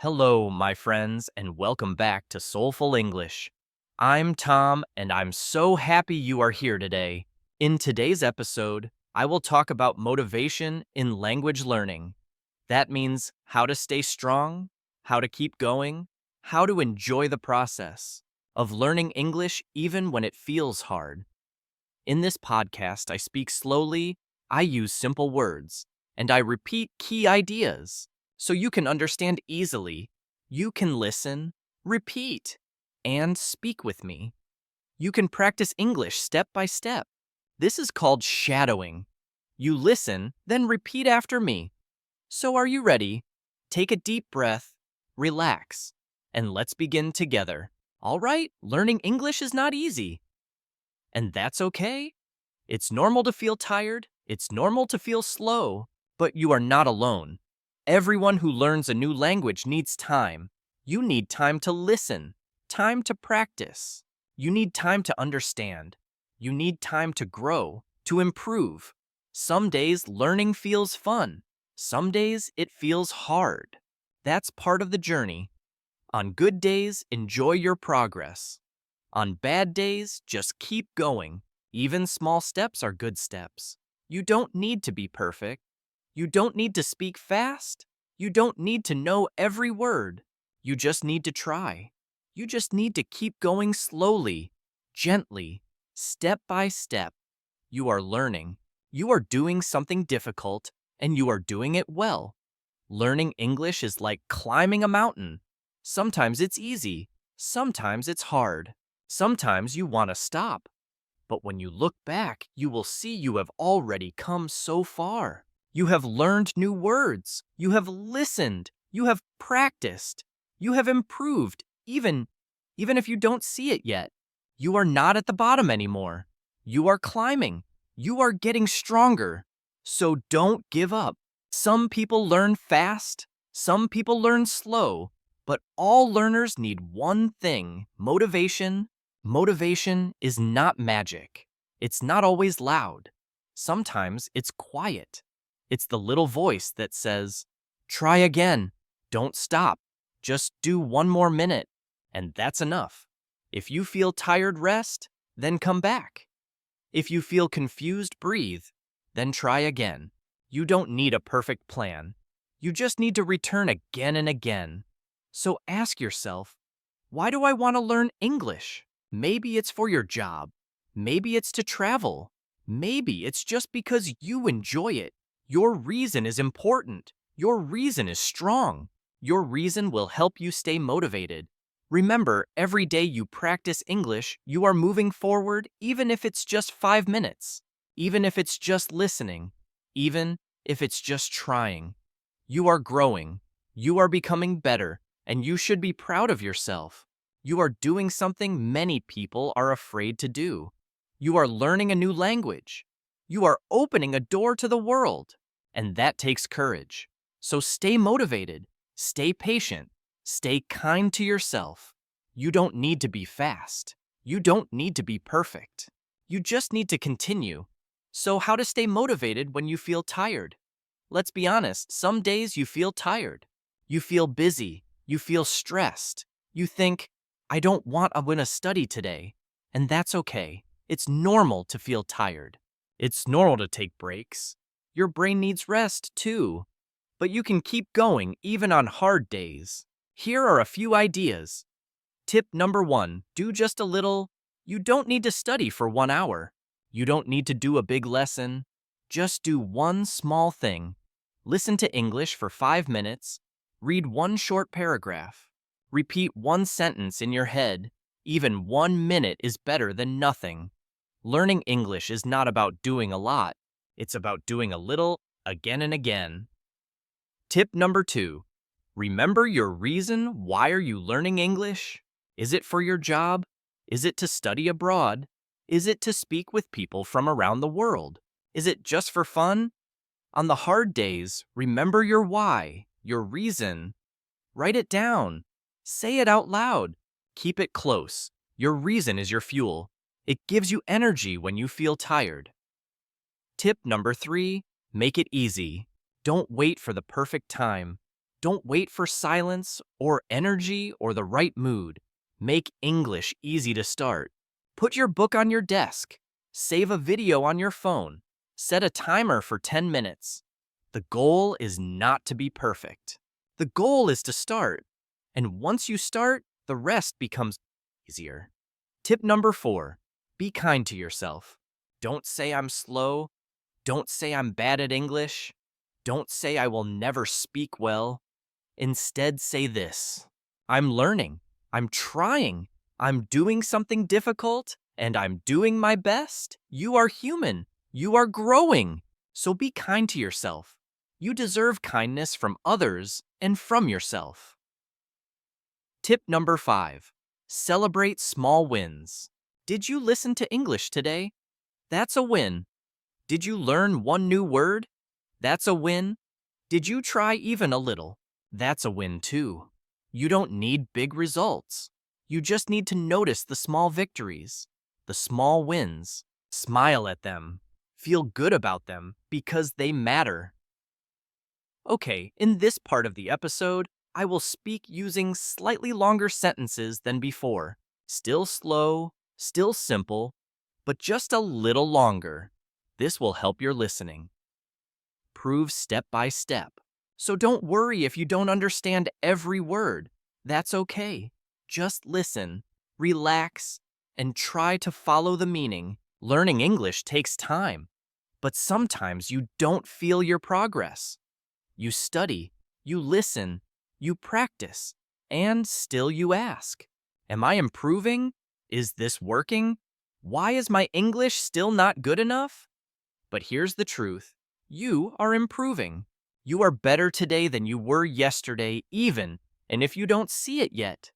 Hello, my friends, and welcome back to Soulful English. I'm Tom, and I'm so happy you are here today. In today's episode, I will talk about motivation in language learning. That means how to stay strong, how to keep going, how to enjoy the process of learning English even when it feels hard. In this podcast, I speak slowly, I use simple words, and I repeat key ideas so you can understand easily. You can listen, repeat, and speak with me. You can practice English step by step. This is called shadowing. You listen, then repeat after me. So are you ready? Take a deep breath, relax, and let's begin together. All right, learning English is not easy. And that's okay. It's normal to feel tired, it's normal to feel slow, but you are not alone. Everyone who learns a new language needs time. You need time to listen, time to practice. You need time to understand. You need time to grow, to improve. Some days learning feels fun. Some days it feels hard. That's part of the journey. On good days, enjoy your progress. On bad days, just keep going. Even small steps are good steps. You don't need to be perfect. You don't need to speak fast. You don't need to know every word. You just need to try. You just need to keep going slowly, gently, step by step. You are learning. You are doing something difficult, and you are doing it well. Learning English is like climbing a mountain. Sometimes it's easy. Sometimes it's hard. Sometimes you want to stop. But when you look back, you will see you have already come so far. You have learned new words. You have listened. You have practiced. You have improved, even if you don't see it yet. You are not at the bottom anymore. You are climbing. You are getting stronger. So don't give up. Some people learn fast. Some people learn slow. But all learners need one thing: motivation. Motivation is not magic. It's not always loud. Sometimes it's quiet. It's the little voice that says, "Try again. Don't stop. Just do one more minute." And that's enough. If you feel tired, rest, then come back. If you feel confused, breathe, then try again. You don't need a perfect plan. You just need to return again and again. So ask yourself, why do I want to learn English? Maybe it's for your job. Maybe it's to travel. Maybe it's just because you enjoy it. Your reason is important. Your reason is strong. Your reason will help you stay motivated. Remember, every day you practice English, you are moving forward, even if it's just 5 minutes, even if it's just listening, even if it's just trying. You are growing. You are becoming better, and you should be proud of yourself. You are doing something many people are afraid to do. You are learning a new language. You are opening a door to the world, and that takes courage. So stay motivated, stay patient, stay kind to yourself. You don't need to be fast. You don't need to be perfect. You just need to continue. So how to stay motivated when you feel tired? Let's be honest, some days you feel tired. You feel busy. You feel stressed. You think, I don't want to study today. And that's okay. It's normal to feel tired. It's normal to take breaks. Your brain needs rest too. But you can keep going even on hard days. Here are a few ideas. Tip number 1, do just a little. You don't need to study for 1 hour. You don't need to do a big lesson. Just do one small thing. Listen to English for 5 minutes. Read one short paragraph. Repeat one sentence in your head. Even 1 minute is better than nothing. Learning English is not about doing a lot. It's about doing a little again and again. Tip number 2, remember your reason. Why are you learning English? Is it for your job? Is it to study abroad? Is it to speak with people from around the world? Is it just for fun? On the hard days, remember your why, your reason. Write it down. Say it out loud. Keep it close. Your reason is your fuel. It gives you energy when you feel tired. Tip number 3, make it easy. Don't wait for the perfect time. Don't wait for silence or energy or the right mood. Make English easy to start. Put your book on your desk. Save a video on your phone. Set a timer for 10 minutes. The goal is not to be perfect. The goal is to start. And once you start, the rest becomes easier. Tip number 4, be kind to yourself. Don't say I'm slow. Don't say I'm bad at English. Don't say I will never speak well. Instead, say this: I'm learning. I'm trying. I'm doing something difficult, and I'm doing my best. You are human. You are growing. So be kind to yourself. You deserve kindness from others and from yourself. Tip number 5, celebrate small wins. Did you listen to English today? That's a win. Did you learn one new word? That's a win. Did you try even a little? That's a win too. You don't need big results. You just need to notice the small victories, the small wins. Smile at them. Feel good about them because they matter. Okay, in this part of the episode, I will speak using slightly longer sentences than before. Still slow, still simple, but just a little longer. This will help your listening. Prove step by step. So don't worry if you don't understand every word. That's okay. Just listen, relax, and try to follow the meaning. Learning English takes time, but sometimes you don't feel your progress. You study, you listen, you practice, and still you ask, am I improving? Is this working? Why is my English still not good enough? But here's the truth. You are improving. You are better today than you were yesterday, even, and if you don't see it yet.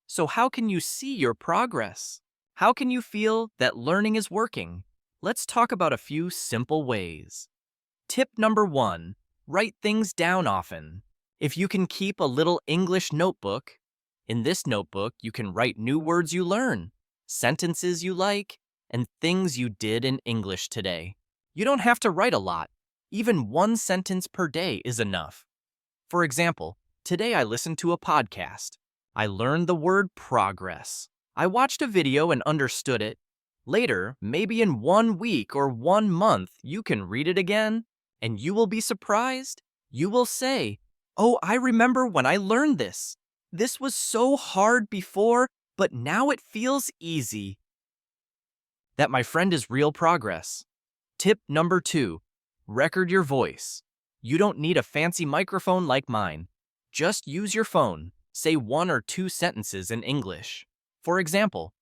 So how can you see your progress? How can you feel that learning is working? Let's talk about a few simple ways. Tip number 1, write things down often. If you can keep a little English notebook, in this notebook you can write new words you learn, sentences you like, and things you did in English today. You don't have to write a lot. Even one sentence per day is enough. For example, today I listened to a podcast. I learned the word progress. I watched a video and understood it. Later, maybe in 1 week or 1 month, you can read it again, and you will be surprised. You will say, oh, I remember when I learned this. This was so hard before, but now it feels easy. That, my friend, is real progress. Tip number 2, record your voice. You don't need a fancy microphone like mine. Just use your phone. Say 1 or 2 sentences in English. For example,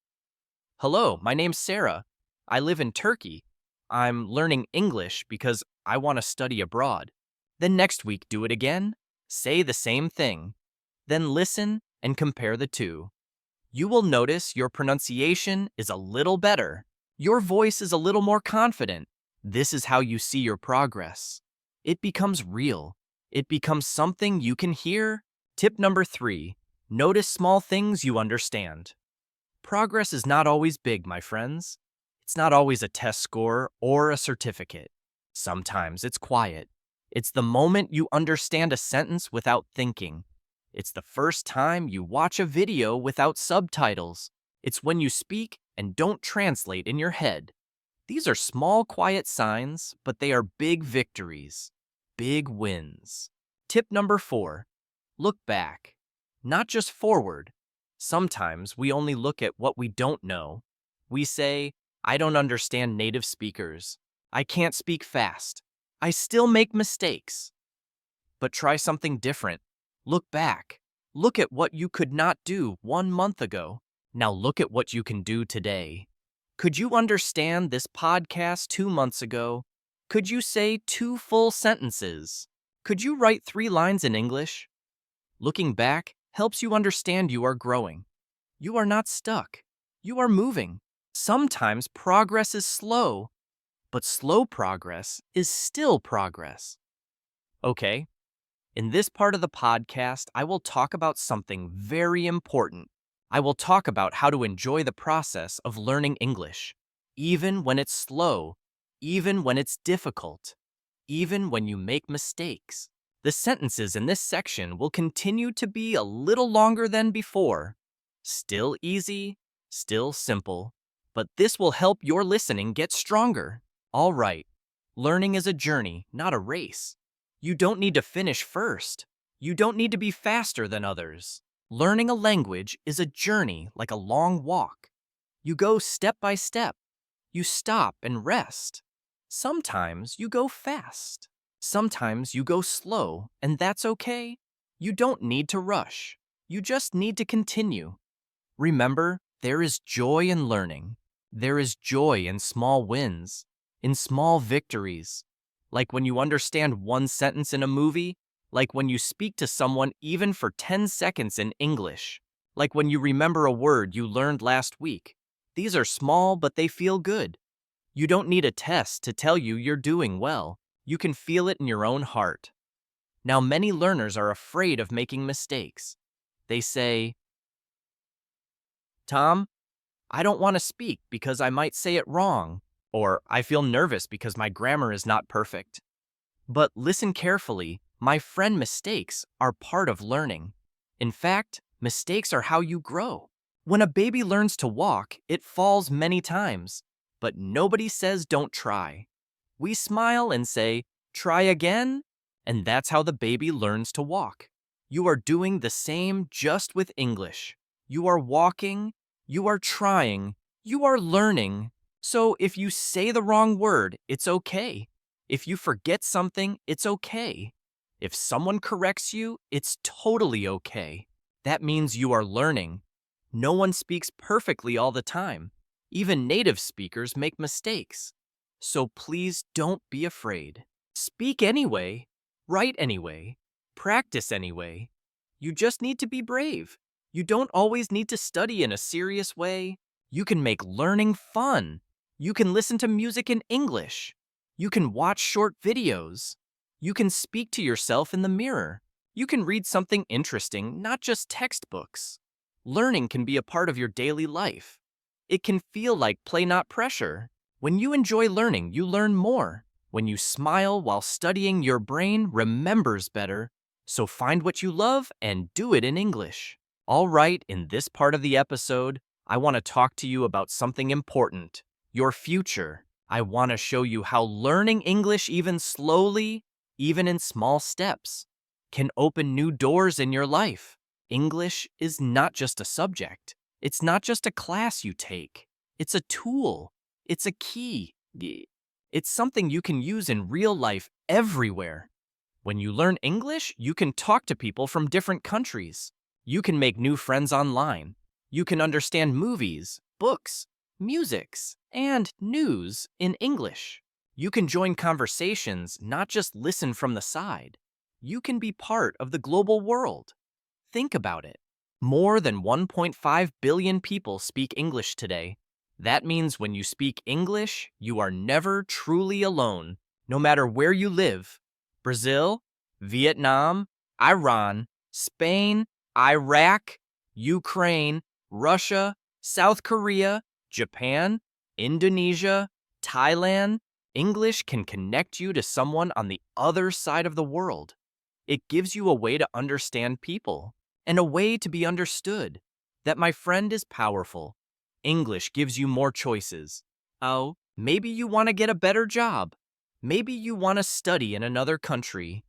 hello, my name's Sarah. I live in Turkey. I'm learning English because I want to study abroad. Then next week, do it again. Say the same thing. Then listen and compare the two. You will notice your pronunciation is a little better. Your voice is a little more confident. This is how you see your progress. It becomes real. It becomes something you can hear. Tip number 3, notice small things you understand. Progress is not always big, my friends. It's not always a test score or a certificate. Sometimes it's quiet. It's the moment you understand a sentence without thinking. It's the first time you watch a video without subtitles. It's when you speak and don't translate in your head. These are small, quiet signs, but they are big victories, big wins. Tip number 4, look back, not just forward. Sometimes we only look at what we don't know. We say, I don't understand native speakers. I can't speak fast. I still make mistakes. But try something different. Look back. Look at what you could not do 1 month ago. Now look at what you can do today. Could you understand this podcast 2 months ago? Could you say 2 full sentences? Could you write 3 lines in English? Looking back helps you understand you are growing. You are not stuck. You are moving. Sometimes progress is slow, but slow progress is still progress. Okay, in this part of the podcast, I will talk about something very important. I will talk about how to enjoy the process of learning English, even when it's slow, even when it's difficult, even when you make mistakes. The sentences in this section will continue to be a little longer than before. Still easy, still simple, but this will help your listening get stronger. All right, learning is a journey, not a race. You don't need to finish first. You don't need to be faster than others. Learning a language is a journey like a long walk. You go step by step. You stop and rest. Sometimes you go fast. Sometimes you go slow, and that's okay. You don't need to rush. You just need to continue. Remember, there is joy in learning. There is joy in small wins, in small victories. Like when you understand one sentence in a movie, like when you speak to someone even for 10 seconds in English, like when you remember a word you learned last week. These are small, but they feel good. You don't need a test to tell you you're doing well. You can feel it in your own heart. Now, many learners are afraid of making mistakes. They say, Tom, I don't want to speak because I might say it wrong, or I feel nervous because my grammar is not perfect. But listen carefully, my friend, mistakes are part of learning. In fact, mistakes are how you grow. When a baby learns to walk, it falls many times, but nobody says don't try. We smile and say, try again, and that's how the baby learns to walk. You are doing the same just with English. You are walking, you are trying, you are learning. So if you say the wrong word, it's okay. If you forget something, it's okay. If someone corrects you, it's totally okay. That means you are learning. No one speaks perfectly all the time. Even native speakers make mistakes. So please don't be afraid. Speak anyway, write anyway, practice anyway. You just need to be brave. You don't always need to study in a serious way. You can make learning fun. You can listen to music in English. You can watch short videos. You can speak to yourself in the mirror. You can read something interesting, not just textbooks. Learning can be a part of your daily life. It can feel like play, not pressure. When you enjoy learning, you learn more. When you smile while studying, your brain remembers better. So find what you love and do it in English. All right, in this part of the episode, I want to talk to you about something important, your future. I want to show you how learning English, even slowly, even in small steps, can open new doors in your life. English is not just a subject. It's not just a class you take. It's a tool. It's a key. It's something you can use in real life everywhere. When you learn English, you can talk to people from different countries. You can make new friends online. You can understand movies, books, musics, and news in English. You can join conversations, not just listen from the side. You can be part of the global world. Think about it. More than 1.5 billion people speak English today. That means when you speak English, you are never truly alone, no matter where you live. Brazil, Vietnam, Iran, Spain, Iraq, Ukraine, Russia, South Korea, Japan, Indonesia, Thailand. English can connect you to someone on the other side of the world. It gives you a way to understand people and a way to be understood. That, my friend, is powerful. English gives you more choices. Oh, maybe you want to get a better job. Maybe you want to study in another country.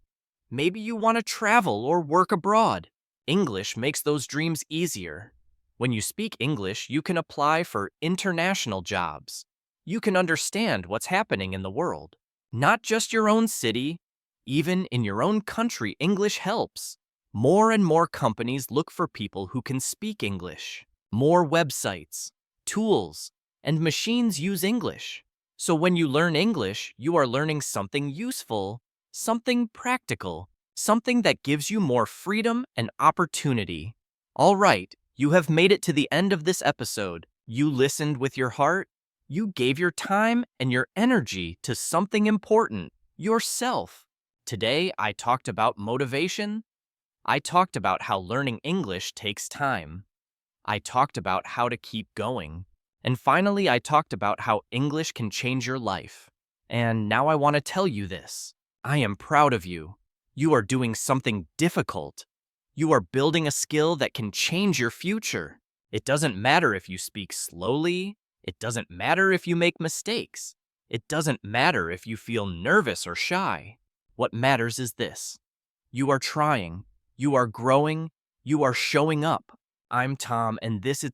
Maybe you want to travel or work abroad. English makes those dreams easier. When you speak English, you can apply for international jobs. You can understand what's happening in the world. Not just your own city. Even in your own country, English helps. More and more companies look for people who can speak English. More websites, tools, and machines use English. So when you learn English, you are learning something useful, something practical, something that gives you more freedom and opportunity. All right, you have made it to the end of this episode. You listened with your heart. You gave your time and your energy to something important, yourself. Today, I talked about motivation. I talked about how learning English takes time. I talked about how to keep going. And finally, I talked about how English can change your life. And now I want to tell you this. I am proud of you. You are doing something difficult. You are building a skill that can change your future. It doesn't matter if you speak slowly. It doesn't matter if you make mistakes. It doesn't matter if you feel nervous or shy. What matters is this. You are trying. You are growing. You are showing up. I'm Tom, and this is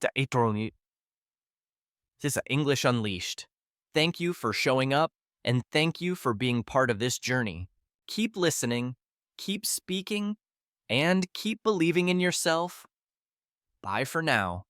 English Unleashed. Thank you for showing up, and thank you for being part of this journey. Keep listening, keep speaking, and keep believing in yourself. Bye for now.